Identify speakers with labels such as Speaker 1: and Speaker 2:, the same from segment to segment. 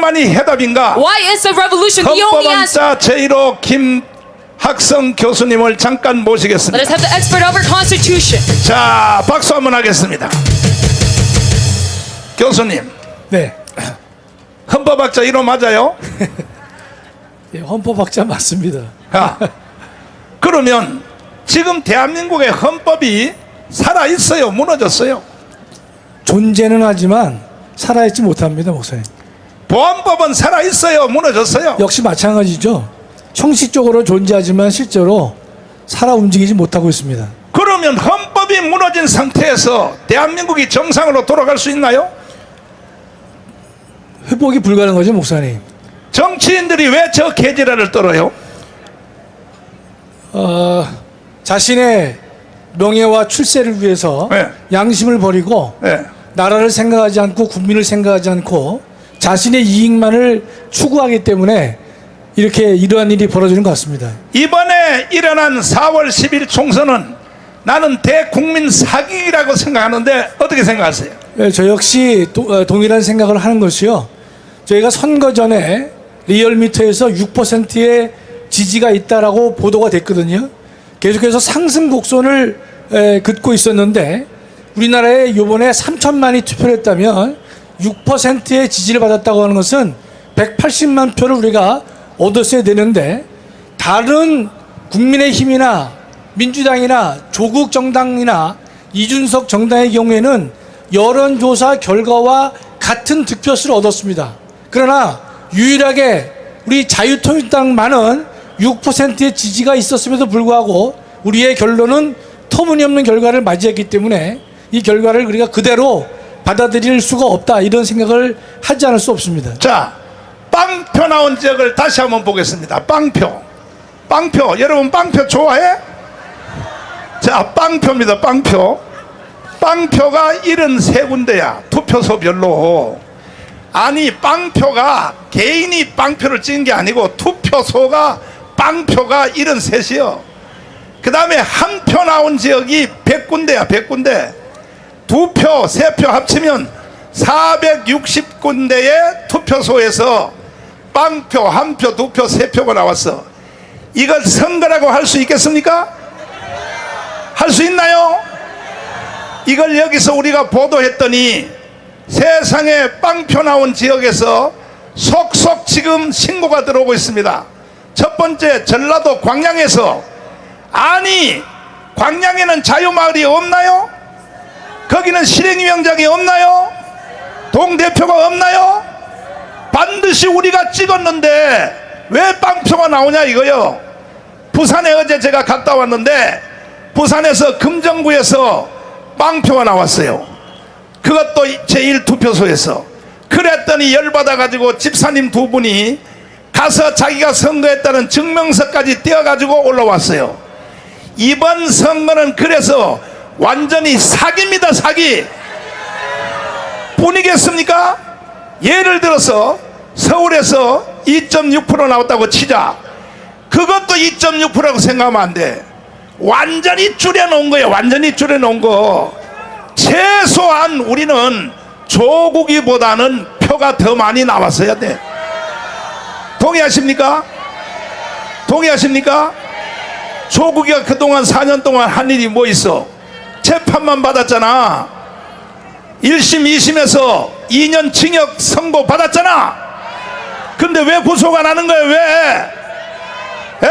Speaker 1: 불만이 해답인가?
Speaker 2: Why is the revolution the only answer?
Speaker 1: 헌법학자 제1호 김학성 교수님을 잠깐
Speaker 2: Let
Speaker 1: 모시겠습니다.
Speaker 2: us have the expert over Constitution.
Speaker 1: 자, 박수 한번 하겠습니다. 교수님,
Speaker 3: 네,
Speaker 1: 헌법학자 1호 맞아요?
Speaker 3: 예, 헌법학자 맞습니다.
Speaker 1: 아, 그러면 지금 대한민국의 헌법이 살아있어요? 무너졌어요?
Speaker 3: 존재는 하지만 살아있지 못합니다, 목사님.
Speaker 1: 보안법은 살아있어요? 무너졌어요?
Speaker 3: 역시 마찬가지죠. 형식적으로 존재하지만 실제로 살아 움직이지 못하고 있습니다.
Speaker 1: 그러면 헌법이 무너진 상태에서 대한민국이 정상으로 돌아갈 수 있나요?
Speaker 3: 회복이 불가능하죠, 목사님.
Speaker 1: 정치인들이 왜 저 개지랄을 떨어요?
Speaker 3: 자신의 명예와 출세를 위해서
Speaker 1: 네.
Speaker 3: 양심을 버리고
Speaker 1: 네.
Speaker 3: 나라를 생각하지 않고 국민을 생각하지 않고 자신의 이익만을 추구하기 때문에 이렇게 이러한 일이 벌어지는 것 같습니다.
Speaker 1: 이번에 일어난 4월 10일 총선은 나는 대국민 사기라고 생각하는데 어떻게 생각하세요?
Speaker 3: 예, 저 역시 동일한 생각을 하는 것이요. 저희가 선거 전에 리얼미터에서 6%의 지지가 있다라고 보도가 됐거든요. 계속해서 상승 곡선을 긋고 있었는데 우리나라에 이번에 3천만이 투표를 했다면 6%의 지지를 받았다고 하는 것은 180만 표를 우리가 얻었어야 되는데 다른 국민의힘이나 민주당이나 조국 정당이나 이준석 정당의 경우에는 여론조사 결과와 같은 득표수를 얻었습니다. 그러나 유일하게 우리 자유통일당만은 6%의 지지가 있었음에도 불구하고 우리의 결론은 터무니없는 결과를 맞이했기 때문에 이 결과를 우리가 그대로 받아들일 수가 없다, 이런 생각을 하지 않을 수 없습니다.
Speaker 1: 자, 빵표 나온 지역을 다시 한번 보겠습니다. 빵표. 여러분 빵표 좋아해? 자, 빵표입니다. 빵표가 73군데야. 투표소별로. 아니, 빵표가 개인이 빵표를 찍은 게 아니고 투표소가 빵표가 73이요. 그 다음에 한 표 나온 지역이 100군데야. 100군데. 두 표, 세 표 합치면 460군데의 투표소에서 빵표, 한 표, 두 표, 세 표가 나왔어. 이걸 선거라고 할 수 있겠습니까? 할 수 있나요? 이걸 여기서 우리가 보도했더니 세상에 빵표 나온 지역에서 속속 지금 신고가 들어오고 있습니다. 첫 번째, 전라도 광양에서, 아니 광양에는 자유마을이 없나요? 거기는 실행위원장이 없나요? 동대표가 없나요? 반드시 우리가 찍었는데 왜 빵표가 나오냐 이거요. 부산에 어제 제가 갔다 왔는데 부산에서 금정구에서 빵표가 나왔어요. 그것도 제1투표소에서. 그랬더니 열받아가지고 집사님 두 분이 가서 자기가 선거했다는 증명서까지 떼어가지고 올라왔어요. 이번 선거는 그래서 완전히 사기입니다. 사기. 뿐이겠습니까? 예를 들어서 서울에서 2.6% 나왔다고 치자. 그것도 2.6%라고 생각하면 안 돼. 완전히 줄여놓은 거예요. 완전히 줄여놓은 거. 최소한 우리는 조국이보다는 표가 더 많이 나왔어야 돼. 동의하십니까? 동의하십니까? 조국이가 그동안 4년 동안 한 일이 뭐 있어? 재판만 받았잖아. 1심 2심에서 2년 징역 선고 받았잖아. 근데 왜 구속 안 하는 거예요? 왜? 예?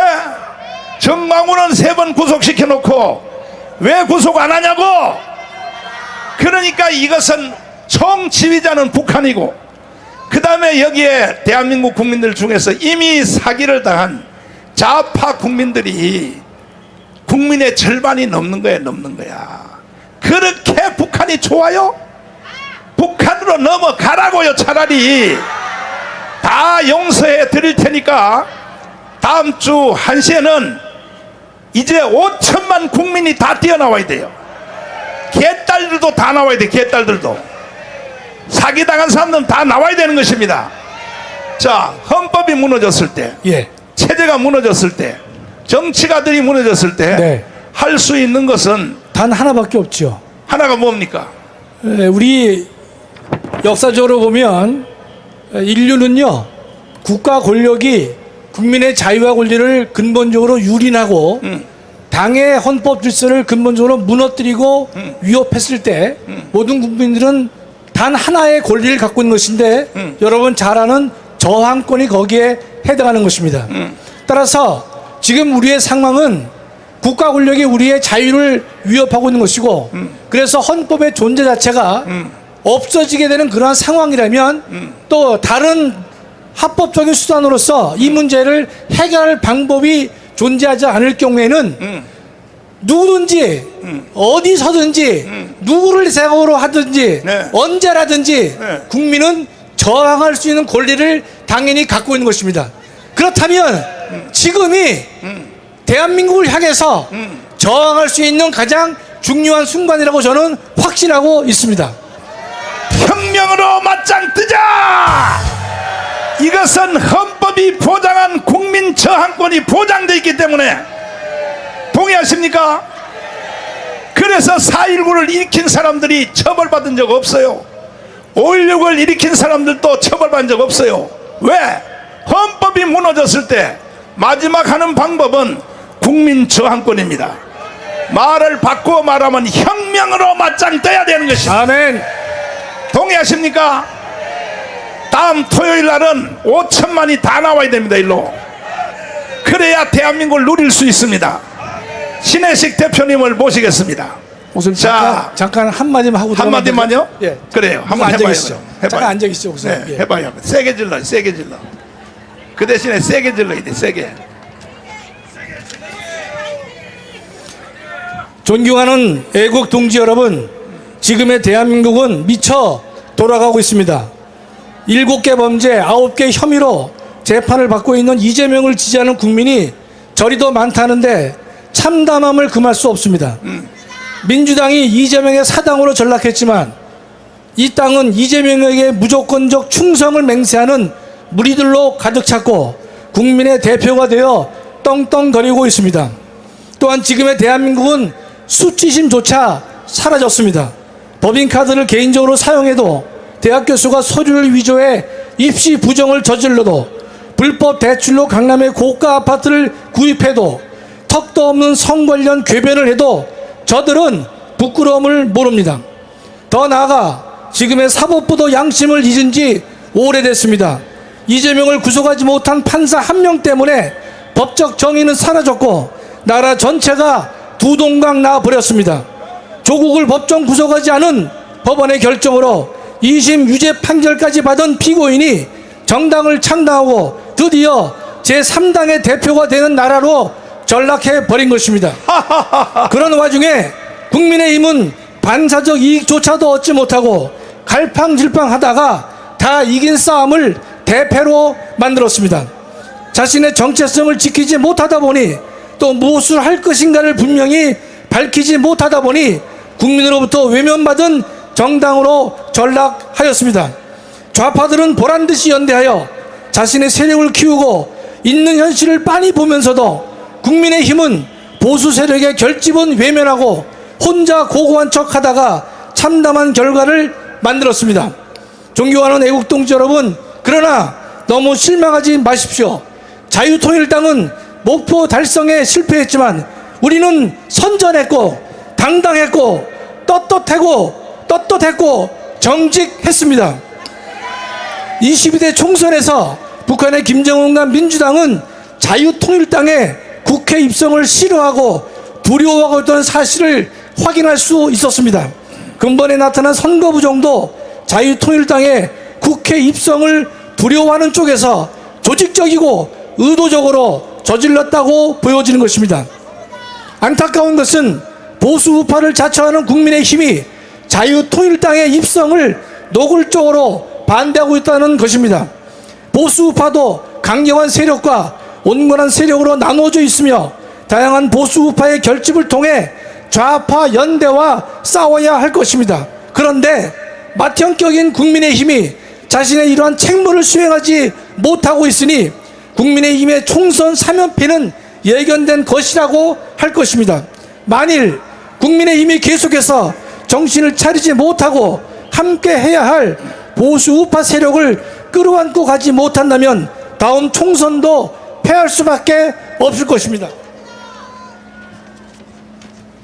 Speaker 1: 정광훈은 3번 구속시켜 놓고 왜 구속 안 하냐고. 그러니까 이것은 총지휘자는 북한이고, 그 다음에 여기에 대한민국 국민들 중에서 이미 사기를 당한 좌파 국민들이 국민의 절반이 넘는 거야. 넘는 거야. 그렇게 북한이 좋아요? 북한으로 넘어가라고요. 차라리 다 용서해 드릴 테니까 다음 주 1시에는 이제 5천만 국민이 다 뛰어나와야 돼요. 개딸들도 다 나와야 돼. 개딸들도. 사기당한 사람들은 다 나와야 되는 것입니다. 자, 헌법이 무너졌을 때,
Speaker 3: 예.
Speaker 1: 체제가 무너졌을 때, 정치가들이 무너졌을 때 할 수 있는 것은
Speaker 3: 단 하나밖에 없죠.
Speaker 1: 하나가 뭡니까?
Speaker 3: 우리 역사적으로 보면 인류는요, 국가 권력이 국민의 자유와 권리를 근본적으로 유린하고 당의 헌법 질서를 근본적으로 무너뜨리고 위협했을 때 모든 국민들은 단 하나의 권리를 갖고 있는 것인데 여러분 잘 아는 저항권이 거기에 해당하는 것입니다. 따라서 지금 우리의 상황은 국가 권력이 우리의 자유를 위협하고 있는 것이고 그래서 헌법의 존재 자체가 없어지게 되는 그러한 상황이라면 또 다른 합법적인 수단으로서 이 문제를 해결할 방법이 존재하지 않을 경우에는 누구든지 어디서든지 누구를 대상으로 하든지
Speaker 1: 네.
Speaker 3: 언제라든지
Speaker 1: 네.
Speaker 3: 국민은 저항할 수 있는 권리를 당연히 갖고 있는 것입니다. 그렇다면 지금이 대한민국을 향해서 저항할 수 있는 가장 중요한 순간이라고 저는 확신하고 있습니다.
Speaker 1: 혁명으로 맞짱 뜨자! 이것은 헌법이 보장한 국민 저항권이 보장되어 있기 때문에 동의하십니까? 그래서 4.19를 일으킨 사람들이 처벌받은 적 없어요. 5.16을 일으킨 사람들도 처벌받은 적 없어요. 왜? 헌법이 무너졌을 때 마지막 하는 방법은 국민 저항권입니다. 말을 바꾸어 말하면 혁명으로 맞짱 떠야 되는 것입니다.
Speaker 3: 아멘.
Speaker 1: 동의하십니까? 다음 토요일 날은 5천만이 다 나와야 됩니다. 일로. 그래야 대한민국을 누릴 수 있습니다. 신혜식 대표님을 모시겠습니다.
Speaker 3: 우선
Speaker 1: 자,
Speaker 3: 잠깐 한마디만 하고
Speaker 1: 한마디만요?
Speaker 3: 예.
Speaker 1: 그래요. 한번
Speaker 3: 앉아
Speaker 1: 해봐요.
Speaker 3: 계시죠. 잠깐 앉아 계시죠. 우선.
Speaker 1: 네,
Speaker 3: 예.
Speaker 1: 해봐요. 세게 질러, 세게 질러. 그 대신에 세게 질러야 돼, 세게.
Speaker 3: 존경하는 애국 동지 여러분, 지금의 대한민국은 미쳐 돌아가고 있습니다. 7개 범죄, 9개 혐의로 재판을 받고 있는 이재명을 지지하는 국민이 저리 더 많다는데 참담함을 금할 수 없습니다. 민주당이 이재명의 사당으로 전락했지만 이 땅은 이재명에게 무조건적 충성을 맹세하는 무리들로 가득 찼고 국민의 대표가 되어 떵떵거리고 있습니다. 또한 지금의 대한민국은 수치심조차 사라졌습니다. 법인카드를 개인적으로 사용해도 대학 교수가 서류를 위조해 입시 부정을 저질러도 불법 대출로 강남의 고가 아파트를 구입해도 턱도 없는 성 관련 궤변을 해도 저들은 부끄러움을 모릅니다. 더 나아가 지금의 사법부도 양심을 잊은 지 오래됐습니다. 이재명을 구속하지 못한 판사 한 명 때문에 법적 정의는 사라졌고 나라 전체가 두 동강 나버렸습니다. 조국을 법정 구속하지 않은 법원의 결정으로 2심 유죄 판결까지 받은 피고인이 정당을 창당하고 드디어 제3당의 대표가 되는 나라로 전락해 버린 것입니다. 그런 와중에 국민의힘은 반사적 이익조차도 얻지 못하고 갈팡질팡하다가 다 이긴 싸움을 대패로 만들었습니다. 자신의 정체성을 지키지 못하다 보니 또 무엇을 할 것인가를 분명히 밝히지 못하다 보니 국민으로부터 외면받은 정당으로 전락하였습니다. 좌파들은 보란듯이 연대하여 자신의 세력을 키우고 있는 현실을 빤히 보면서도 국민의힘은 보수 세력의 결집은 외면하고 혼자 고고한 척하다가 참담한 결과를 만들었습니다. 존경하는 애국동지 여러분, 그러나 너무 실망하지 마십시오. 자유통일당은 목표 달성에 실패했지만 우리는 선전했고 당당했고 떳떳했고 정직했습니다. 22대 총선에서 북한의 김정은과 민주당은 자유통일당의 국회 입성을 싫어하고 두려워하고 있던 사실을 확인할 수 있었습니다. 근본에 나타난 선거 부정도 자유통일당의 국회 입성을 두려워하는 쪽에서 조직적이고 의도적으로 저질렀다고 보여지는 것입니다. 안타까운 것은 보수 우파를 자처하는 국민의힘이 자유통일당의 입성을 노골적으로 반대하고 있다는 것입니다. 보수 우파도 강경한 세력과 온건한 세력으로 나누어져 있으며 다양한 보수 우파의 결집을 통해 좌파 연대와 싸워야 할 것입니다. 그런데 맏형격인 국민의힘이 자신의 이러한 책무를 수행하지 못하고 있으니 국민의힘의 총선 사면패는 예견된 것이라고 할 것입니다. 만일 국민의힘이 계속해서 정신을 차리지 못하고 함께 해야 할 보수 우파 세력을 끌어안고 가지 못한다면 다음 총선도 패할 수밖에 없을 것입니다.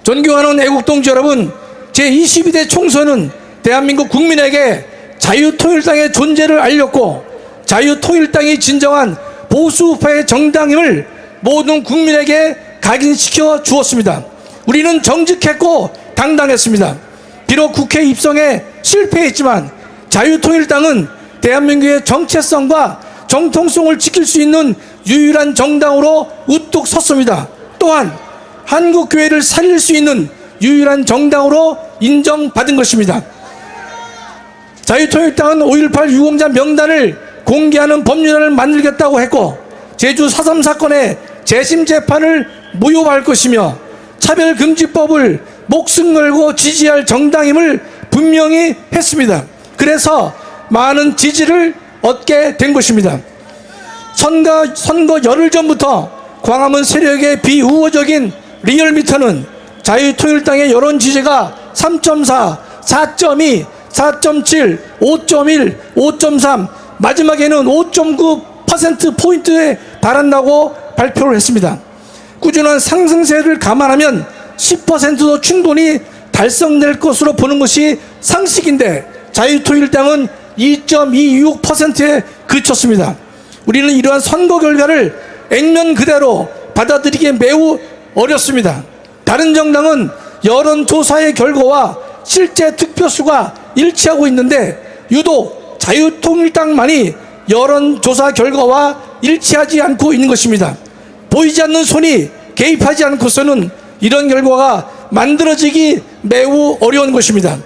Speaker 3: 존경하는 애국동지 여러분, 제22대 총선은 대한민국 국민에게 자유통일당의 존재를 알렸고 자유통일당이 진정한 보수우파의 정당임을 모든 국민에게 각인시켜 주었습니다. 우리는 정직했고 당당했습니다. 비록 국회 입성에 실패했지만 자유통일당은 대한민국의 정체성과 정통성을 지킬 수 있는 유일한 정당으로 우뚝 섰습니다. 또한 한국교회를 살릴 수 있는 유일한 정당으로 인정받은 것입니다. 자유통일당은 5.18 유공자 명단을 공개하는 법률안을 만들겠다고 했고 제주 4.3 사건의 재심 재판을 무효화할 것이며 차별금지법을 목숨 걸고 지지할 정당임을 분명히 했습니다. 그래서 많은 지지를 얻게 된 것입니다. 선거 열흘 전부터 광화문 세력의 비우호적인 리얼미터는 자유통일당의 여론 지지가 3.4, 4.2, 4.7, 5.1, 5.3, 마지막에는 5.9%포인트에 달한다고 발표를 했습니다. 꾸준한 상승세를 감안하면 10%도 충분히 달성될 것으로 보는 것이 상식인데 자유통일당은 2.26%에 그쳤습니다. 우리는 이러한 선거 결과를 액면 그대로 받아들이기 매우 어렵습니다. 다른 정당은 여론조사의 결과와 실제 득표수가 일치하고 있는데 유독 자유통일당만이 여론조사 결과와 일치하지 않고 있는 것입니다. 보이지 않는 손이 개입하지 않고서는 이런 결과가 만들어지기 매우 어려운 것입니다.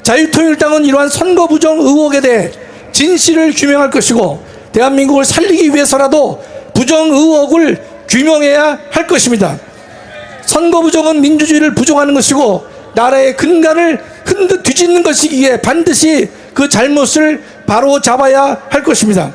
Speaker 3: 자유통일당은 이러한 선거 부정 의혹에 대해 진실을 규명할 것이고 대한민국을 살리기 위해서라도 부정 의혹을 규명해야 할 것입니다. 선거 부정은 민주주의를 부정하는 것이고 나라의 근간을 뒤집는 것이기에 반드시 그 잘못을 바로 잡아야 할 것입니다.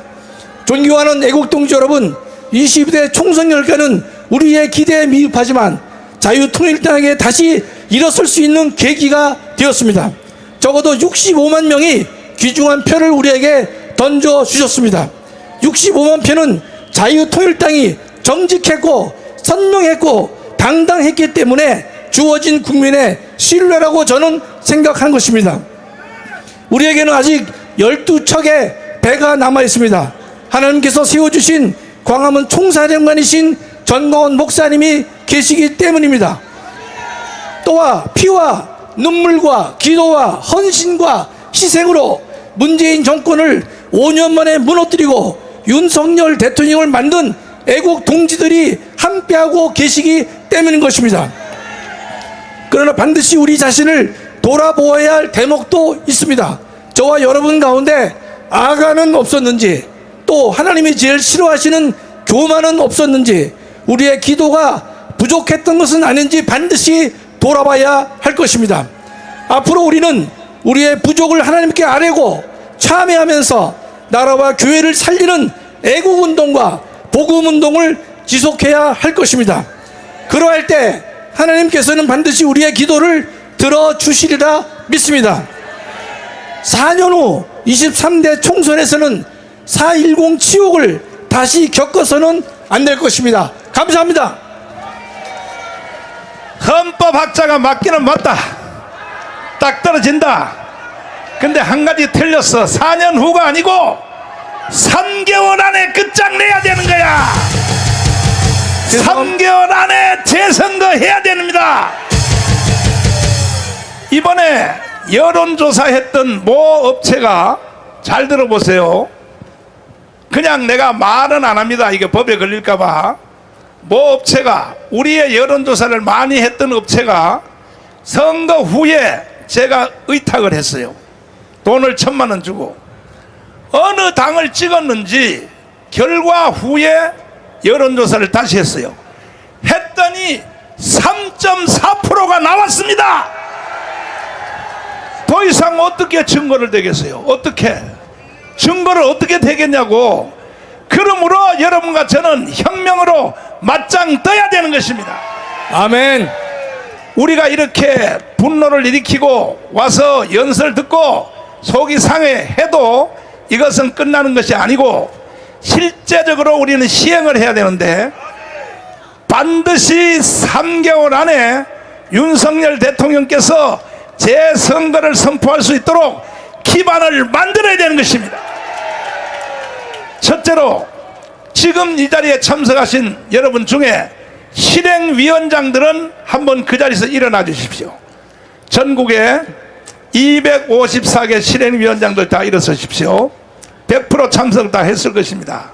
Speaker 3: 존경하는 애국동지 여러분, 22대 총선 결과는 우리의 기대에 미흡하지만 자유통일당에게 다시 일어설 수 있는 계기가 되었습니다. 적어도 65만 명이 귀중한 표를 우리에게 던져주셨습니다. 65만 표는 자유통일당이 정직했고 선명했고 당당했기 때문에 주어진 국민의 신뢰라고 저는 생각하는 것입니다. 우리에게는 아직 12척의 배가 남아 있습니다. 하나님께서 세워주신 광화문 총사령관이신 전광훈 목사님이 계시기 때문입니다. 또한 피와 눈물과 기도와 헌신과 희생으로 문재인 정권을 5년 만에 무너뜨리고 윤석열 대통령을 만든 애국 동지들이 함께하고 계시기 때문인 것입니다. 그러나 반드시 우리 자신을 돌아보아야 할 대목도 있습니다. 저와 여러분 가운데 아가는 없었는지, 또 하나님이 제일 싫어하시는 교만은 없었는지, 우리의 기도가 부족했던 것은 아닌지 반드시 돌아봐야 할 것입니다. 앞으로 우리는 우리의 부족을 하나님께 아뢰고 참회하면서 나라와 교회를 살리는 애국운동과 복음운동을 지속해야 할 것입니다. 그러할 때 하나님께서는 반드시 우리의 기도를 들어주시리라 믿습니다. 4년 후 23대 총선에서는 4.10 치욕을 다시 겪어서는 안 될 것입니다. 감사합니다.
Speaker 1: 헌법학자가 맞기는 맞다. 딱 떨어진다. 근데 한 가지 틀렸어. 4년 후가 아니고 3개월 안에 끝장내야 되는 거야. 3개월 안에 재선거 해야 됩니다. 이번에 여론조사 했던 모 업체가, 잘 들어보세요. 그냥 내가 말은 안 합니다. 이게 법에 걸릴까봐. 모 업체가, 우리의 여론조사를 많이 했던 업체가 선거 후에 제가 의탁을 했어요. 돈을 1,000만 원 주고 어느 당을 찍었는지 결과 후에 여론조사를 다시 했어요. 했더니 3.4%가 나왔습니다. 더 이상 어떻게 증거를 대겠어요? 어떻게 증거를 어떻게 대겠냐고. 그러므로 여러분과 저는 혁명으로 맞짱 떠야 되는 것입니다.
Speaker 3: 아멘.
Speaker 1: 우리가 이렇게 분노를 일으키고 와서 연설 듣고 속이 상해해도 이것은 끝나는 것이 아니고 실제적으로 우리는 시행을 해야 되는데, 반드시 3개월 안에 윤석열 대통령께서 재선거를 선포할 수 있도록 기반을 만들어야 되는 것입니다. 첫째로, 지금 이 자리에 참석하신 여러분 중에 실행위원장들은 한번 그 자리에서 일어나 주십시오. 전국에 254개 실행위원장들 다 일어서십시오. 100% 참석 다 했을 것입니다.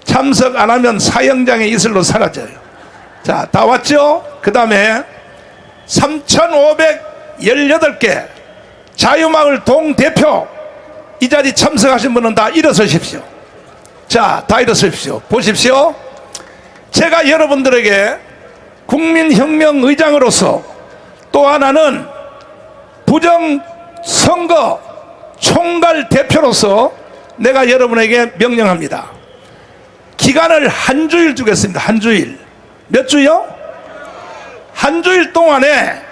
Speaker 1: 참석 안 하면 사형장의 이슬로 사라져요. 자, 다 왔죠? 그 다음에 3,518개 자유마을 동대표, 이 자리 참석하신 분은 다 일어서십시오. 자, 다 일어서십시오. 보십시오. 제가 여러분들에게 국민혁명의장으로서, 또 하나는 부정선거 총괄 대표로서 내가 여러분에게 명령합니다. 기간을 한 주일 주겠습니다. 한 주일. 몇 주요? 한 주일 동안에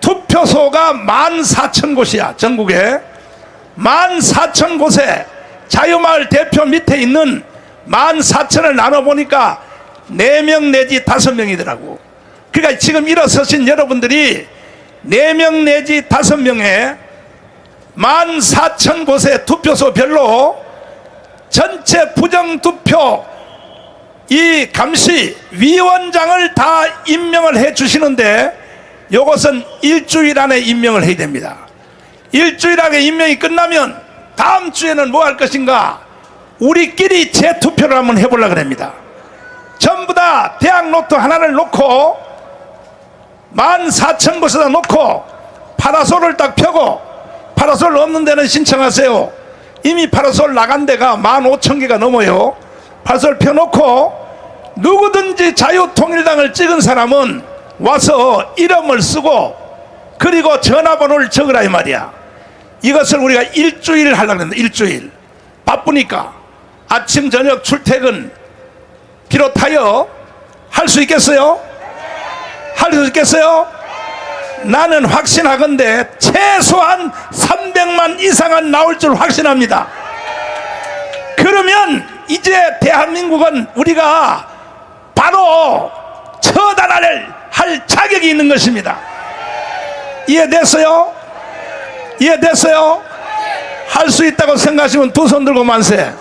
Speaker 1: 투표소가 14,000곳이야. 전국에 14,000곳에 자유마을 대표 밑에 있는 14,000을 나눠보니까 4명 내지 5명이더라고. 그러니까 지금 일어서신 여러분들이 4명 내지 5명의 14,000곳의 투표소별로 전체 부정투표 이 감시 위원장을 다 임명을 해 주시는데, 이것은 일주일 안에 임명을 해야 됩니다. 일주일 안에 임명이 끝나면 다음 주에는 뭐 할 것인가? 우리끼리 재투표를 한번 해보려고 합니다. 전부 다 대학 노트 하나를 놓고 14,000곳에다 놓고 파라솔을 딱 펴고, 파라솔 없는 데는 신청하세요. 이미 파라솔 나간 데가 15,000개가 넘어요. 파라솔 펴놓고 누구든지 자유통일당을 찍은 사람은 와서 이름을 쓰고, 그리고 전화번호를 적으라 이 말이야. 이것을 우리가 일주일 하려고 했는데, 일주일 바쁘니까 아침 저녁 출퇴근 비롯하여 할 수 있겠어요? 할 수 있겠어요? 나는 확신하건대 최소한 300만 이상은 나올 줄 확신합니다. 그러면 이제 대한민국은 우리가 바로 처단을 할 자격이 있는 것입니다. 이해됐어요? 이해됐어요? 할 수 있다고 생각하시면 두 손 들고 만세.